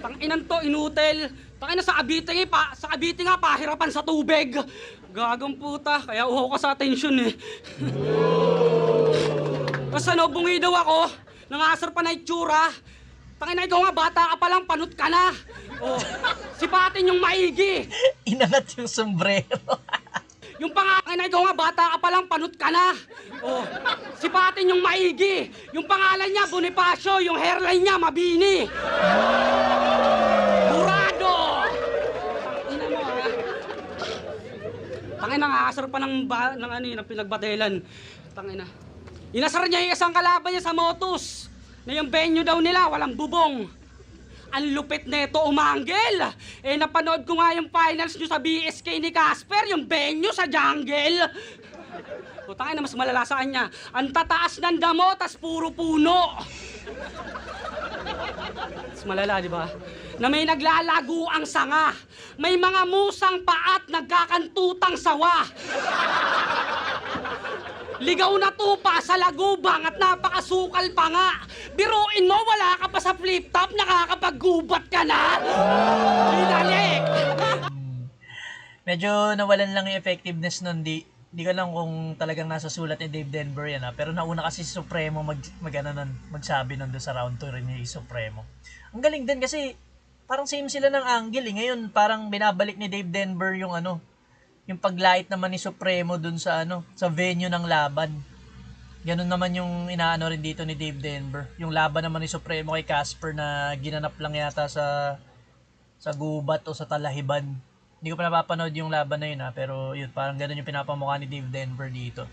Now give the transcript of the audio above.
Tanginan to, inutel. Tangina sa Cavite nga, pahirapan sa tubig. Gagang puta, kaya uhaw ka sa atensyon eh. Tapos ano, bungi daw ako, nangasar pa na itsura. Tangina, ikaw nga, bata ka pa lang, panot ka na. Oh, sipatin yung maigi. Inangat yung sombrero. Yung pangalan na ikaw nga, bata ka pa lang, panot ka na. Oh, sipatin yung maigi. Yung pangalan niya, Bonifacio. Yung hairline niya, Mabini. Burado! Tangina mo, ha? Tangina, nakakasar pa ng pinagbatelan. Tangina. Inasar niya yung isang kalaban niya sa Motus. Na yung venue daw nila, walang bubong. Ang lupit neto umanggel. Eh, napanood ko nga yung finals nyo sa BSK ni Casper, yung venue sa jungle. Putangin na mas malala sa kanya. Ang tataas ng damo, tas puro puno. Mas malala, di ba? Na may naglalago ang sanga. May mga musang paat nagkakantutang sawa. Ligaw na tupa sa lagubang at napakasukal pa nga. Biruin mo, wala ka pa sa flip-top, nakakapaggubat ka na. Hinalik! Medyo nawalan lang yung effectiveness nun. Di ko lang kung talagang nasa sulat ni Dave Denver yan ha. Pero nauna kasi si Supremo magsabi nun doon sa round 2 rin ni Supremo. Ang galing din kasi parang same sila ng angle eh. Ngayon parang binabalik ni Dave Denver yung yung paglait naman ni Supremo dun sa sa venue ng laban. Ganun naman yung inaano rin dito ni Dave Denver. Yung laban naman ni Supremo kay Casper na ginanap lang yata sa gubat o sa talahiban. Hindi ko pa napapanood yung laban na yun ha, pero yun, parang ganun yung pinapamukha ni Dave Denver dito.